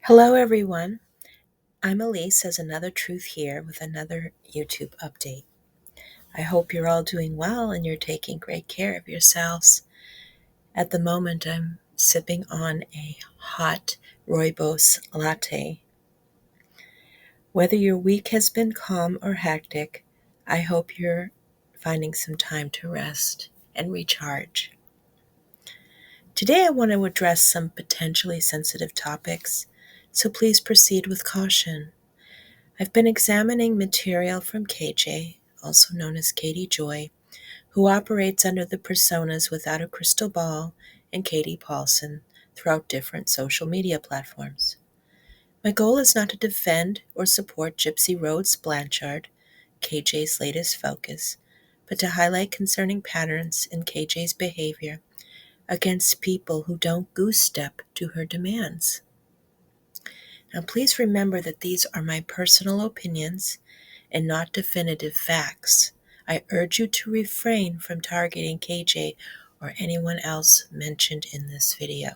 Hello, everyone. I'm Elise as Another Truth here with another YouTube update. I hope you're all doing well and you're taking great care of yourselves. At the moment, I'm sipping on a hot rooibos latte. Whether your week has been calm or hectic, I hope you're finding some time to rest and recharge. Today, I want to address some potentially sensitive topics, so please proceed with caution. I've been examining material from KJ, also known as Katie Joy, who operates under the personas Without a Crystal Ball and Katie Paulson throughout different social media platforms. My goal is not to defend or support Gypsy Rose Blanchard, KJ's latest focus, but to highlight concerning patterns in KJ's behavior against people who don't goose step to her demands. Now, please remember that these are my personal opinions and not definitive facts. I urge you to refrain from targeting KJ or anyone else mentioned in this video.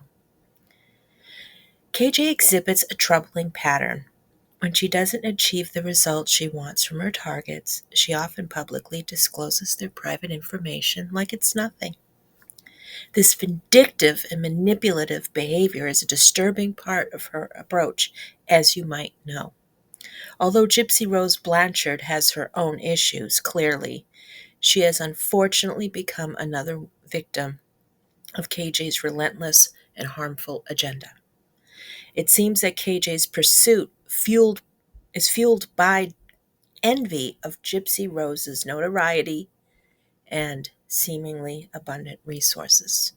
KJ exhibits a troubling pattern. When she doesn't achieve the results she wants from her targets, she often publicly discloses their private information like it's nothing. This vindictive and manipulative behavior is a disturbing part of her approach, as you might know. Although Gypsy Rose Blanchard has her own issues, clearly, she has unfortunately become another victim of KJ's relentless and harmful agenda. It seems that KJ's pursuit is fueled by envy of Gypsy Rose's notoriety and seemingly abundant resources.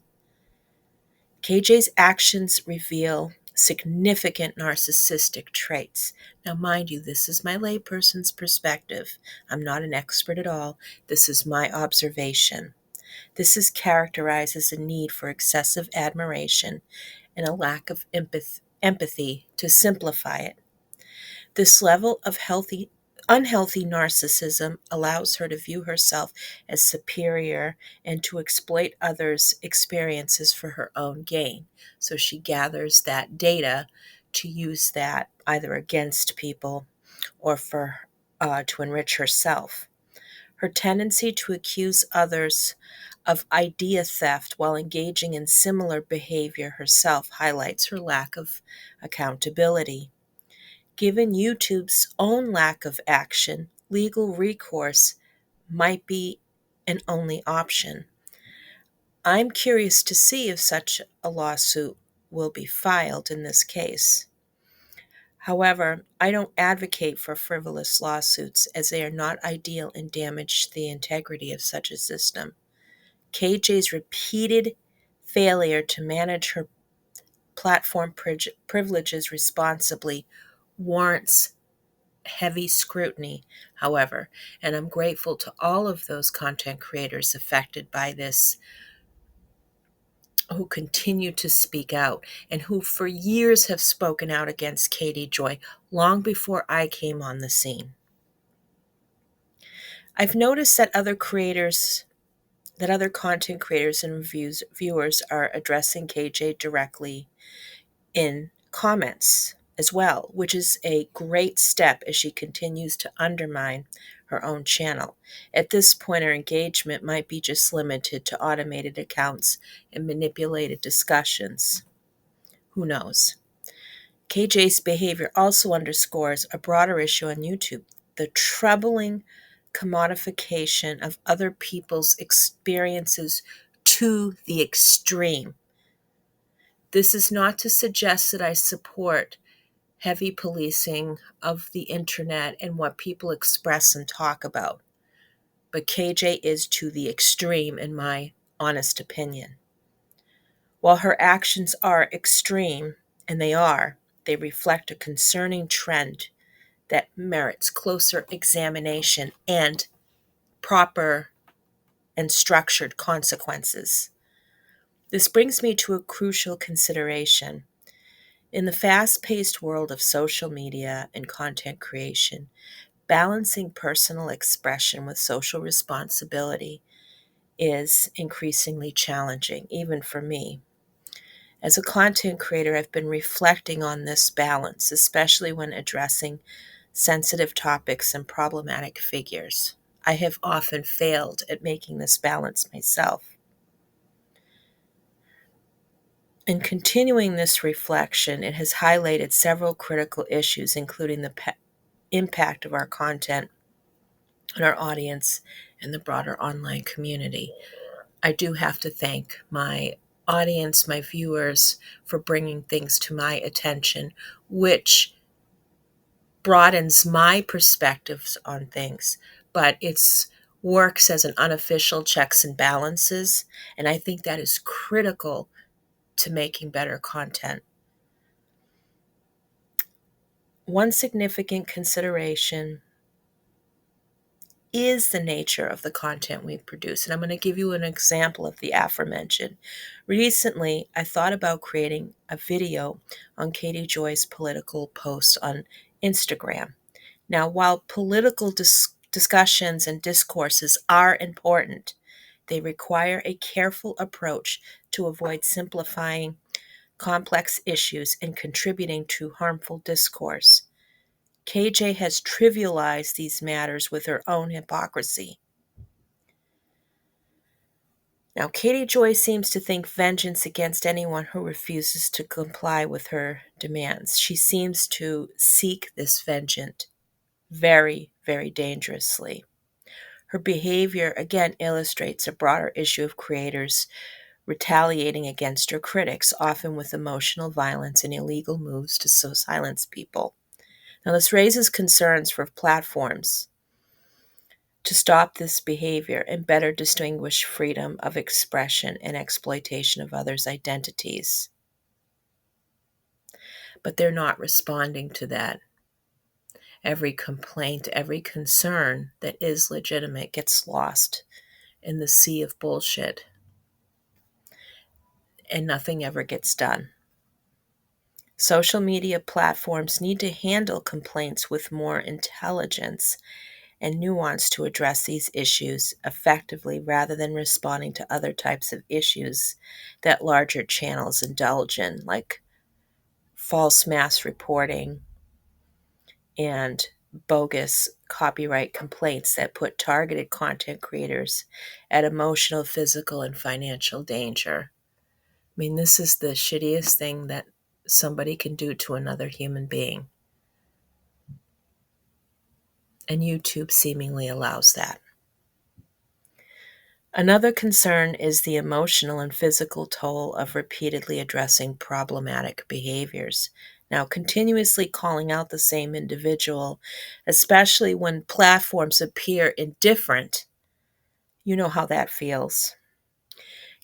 KJ's actions reveal significant narcissistic traits. Now, mind you, this is my layperson's perspective. I'm not an expert at all. This is my observation. This is characterized as a need for excessive admiration and a lack of empathy to simplify it. This level of unhealthy narcissism allows her to view herself as superior and to exploit others' experiences for her own gain. So she gathers that data to use that either against people or to enrich herself. Her tendency to accuse others of idea theft while engaging in similar behavior herself highlights her lack of accountability. Given YouTube's own lack of action, legal recourse might be an only option. I'm curious to see if such a lawsuit will be filed in this case. However, I don't advocate for frivolous lawsuits as they are not ideal and damage the integrity of such a system. KJ's repeated failure to manage her platform privileges responsibly warrants heavy scrutiny, however, and I'm grateful to all of those content creators affected by this who continue to speak out and who for years have spoken out against Katie Joy long before I came on the scene. I've noticed that other content creators and viewers are addressing KJ directly in comments as well, which is a great step as she continues to undermine her own channel. At this point, her engagement might be just limited to automated accounts and manipulated discussions. Who knows? KJ's behavior also underscores a broader issue on YouTube, the troubling commodification of other people's experiences to the extreme. This is not to suggest that I support heavy policing of the internet and what people express and talk about, but KJ is to the extreme in my honest opinion. While her actions are extreme, and they reflect a concerning trend that merits closer examination and proper and structured consequences. This brings me to a crucial consideration. In the fast-paced world of social media and content creation, balancing personal expression with social responsibility is increasingly challenging, even for me. As a content creator, I've been reflecting on this balance, especially when addressing sensitive topics and problematic figures. I have often failed at making this balance myself. In continuing this reflection, it has highlighted several critical issues, including the impact of our content on our audience and the broader online community. I do have to thank my audience, my viewers, for bringing things to my attention, which broadens my perspectives on things, but it's works as an unofficial checks and balances, and I think that is critical to making better content. One significant consideration is the nature of the content we produce. And I'm going to give you an example of the aforementioned. Recently, I thought about creating a video on Katie Joy's political post on Instagram. Now, while political discussions and discourses are important, they require a careful approach to avoid simplifying complex issues and contributing to harmful discourse. KJ has trivialized these matters with her own hypocrisy. Now, Katie Joy seems to think vengeance against anyone who refuses to comply with her demands. She seems to seek this vengeance very, very dangerously. Her behavior again illustrates a broader issue of creators retaliating against her critics, often with emotional violence and illegal moves to silence people. Now, this raises concerns for platforms to stop this behavior and better distinguish freedom of expression and exploitation of others' identities. But they're not responding to that. Every complaint, every concern that is legitimate gets lost in the sea of bullshit, and nothing ever gets done. Social media platforms need to handle complaints with more intelligence and nuance to address these issues effectively rather than responding to other types of issues that larger channels indulge in, like false mass reporting and bogus copyright complaints that put targeted content creators at emotional, physical, and financial danger. I mean, this is the shittiest thing that somebody can do to another human being. And YouTube seemingly allows that. Another concern is the emotional and physical toll of repeatedly addressing problematic behaviors. Now, continuously calling out the same individual, especially when platforms appear indifferent, you know how that feels,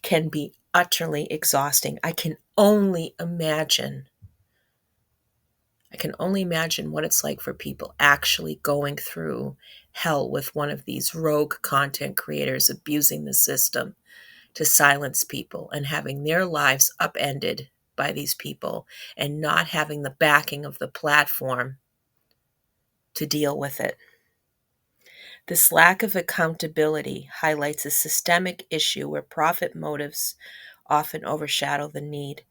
can be utterly exhausting. I can only imagine what it's like for people actually going through hell with one of these rogue content creators abusing the system to silence people and having their lives upended by these people and not having the backing of the platform to deal with it. This lack of accountability highlights a systemic issue where profit motives often overshadow the need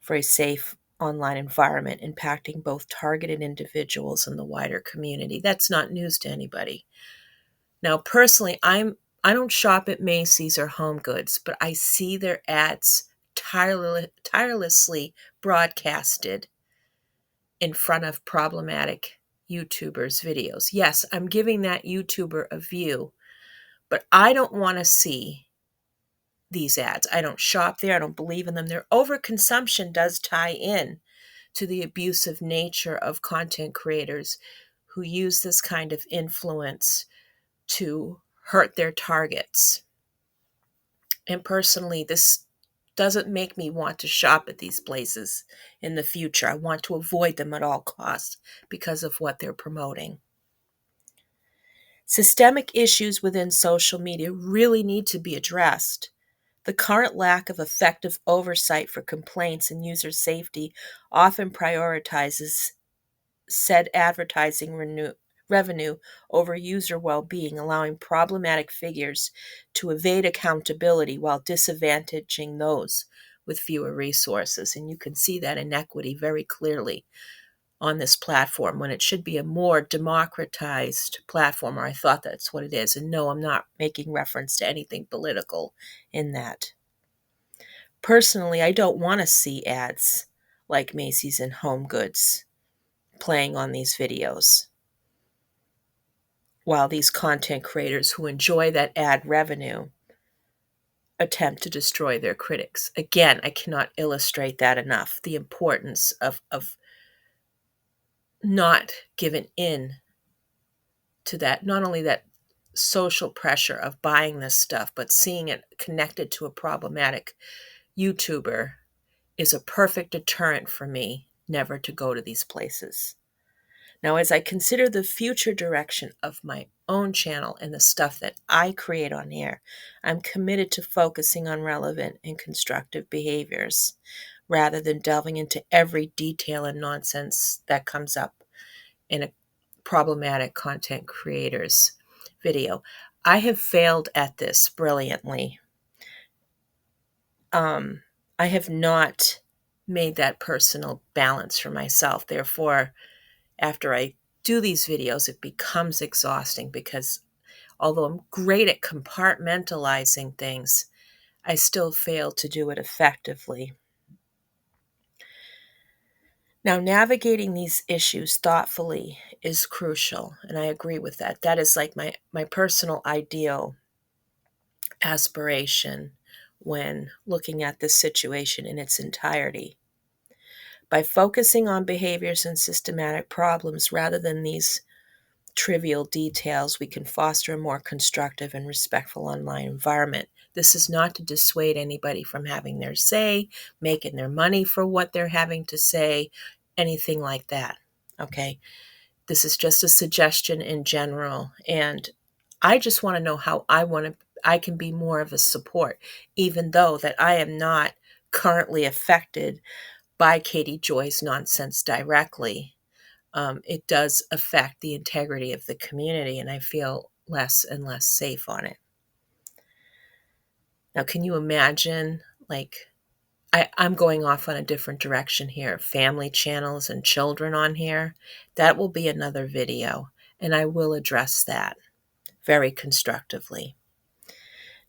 for a safe online environment, impacting both targeted individuals and the wider community. That's not news to anybody. Now, personally, I don't shop at Macy's or Home Goods, but I see their ads tirelessly broadcasted in front of problematic YouTubers' videos. Yes, I'm giving that YouTuber a view, but I don't want to see these ads. I don't shop there. I don't believe in them. Their overconsumption does tie in to the abusive nature of content creators who use this kind of influence to hurt their targets. And personally, this doesn't make me want to shop at these places in the future. I want to avoid them at all costs because of what they're promoting. Systemic issues within social media really need to be addressed. The current lack of effective oversight for complaints and user safety often prioritizes said advertising revenue over user well-being, allowing problematic figures to evade accountability while disadvantaging those with fewer resources. And you can see that inequity very clearly on this platform when it should be a more democratized platform, or I thought that's what it is. And no, I'm not making reference to anything political in that. Personally, I don't want to see ads like Macy's and Home Goods playing on these videos, while these content creators who enjoy that ad revenue attempt to destroy their critics. Again, I cannot illustrate that enough, the importance of not giving in to that, not only that social pressure of buying this stuff, but seeing it connected to a problematic YouTuber is a perfect deterrent for me never to go to these places. Now, as I consider the future direction of my own channel and the stuff that I create on here, I'm committed to focusing on relevant and constructive behaviors rather than delving into every detail and nonsense that comes up in a problematic content creator's video. I have failed at this brilliantly. I have not made that personal balance for myself. Therefore, after I do these videos, it becomes exhausting because although I'm great at compartmentalizing things, I still fail to do it effectively. Now, navigating these issues thoughtfully is crucial, and I agree with that. That is like my personal ideal aspiration when looking at this situation in its entirety. By focusing on behaviors and systematic problems rather than these trivial details, we can foster a more constructive and respectful online environment. This is not to dissuade anybody from having their say, making their money for what they're having to say, anything like that. Okay? This is just a suggestion in general. And I just want to know how I can be more of a support, even though that I am not currently affected by Katie Joy's nonsense directly. It does affect the integrity of the community, and I feel less and less safe on it. Now, can you imagine, I'm going off on a different direction here, family channels and children on here? That will be another video, and I will address that very constructively.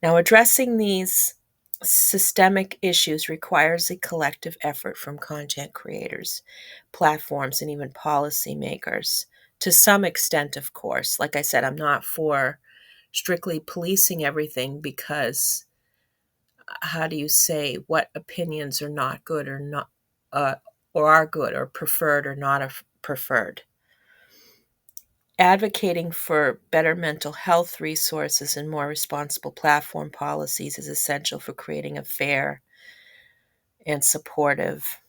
Now, addressing these systemic issues requires a collective effort from content creators, platforms, and even policymakers. To some extent, of course. Like I said, I'm not for strictly policing everything because how do you say what opinions are not good or not, or are good or preferred or not preferred? Advocating for better mental health resources and more responsible platform policies is essential for creating a fair and supportive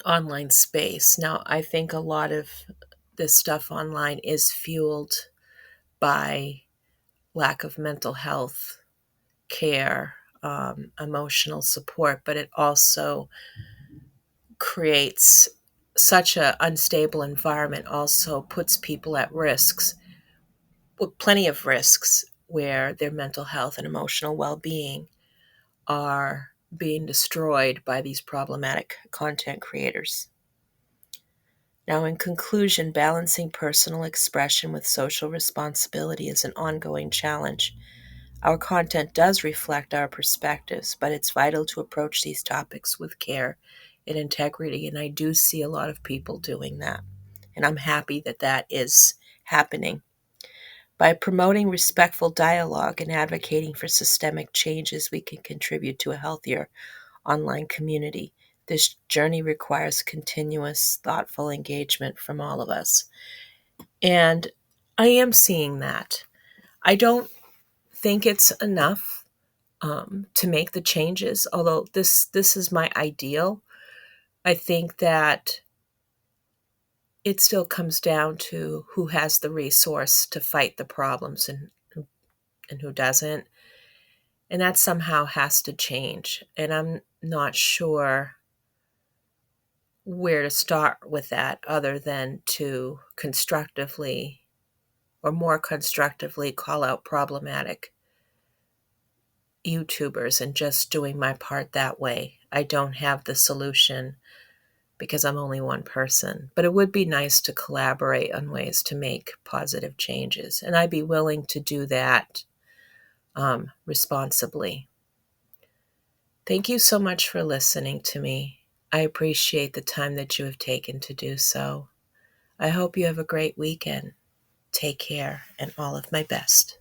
online space. Now, I think a lot of this stuff online is fueled by lack of mental health care, emotional support, but it also creates such an unstable environment, also puts people at risks, with plenty of risks where their mental health and emotional well-being are being destroyed by these problematic content creators. Now, in conclusion, balancing personal expression with social responsibility is an ongoing challenge. Our content does reflect our perspectives, but it's vital to approach these topics with care and integrity, and I do see a lot of people doing that, and I'm happy that that is happening. By promoting respectful dialogue and advocating for systemic changes, we can contribute to a healthier online community. This journey requires continuous, thoughtful engagement from all of us. And I am seeing that. I don't think it's enough to make the changes, although this is my ideal. I think that it still comes down to who has the resource to fight the problems and who doesn't. And that somehow has to change. And I'm not sure where to start with that other than to constructively or more constructively call out problematic YouTubers and just doing my part that way. I don't have the solution because I'm only one person. But it would be nice to collaborate on ways to make positive changes. And I'd be willing to do that responsibly. Thank you so much for listening to me. I appreciate the time that you have taken to do so. I hope you have a great weekend. Take care and all of my best.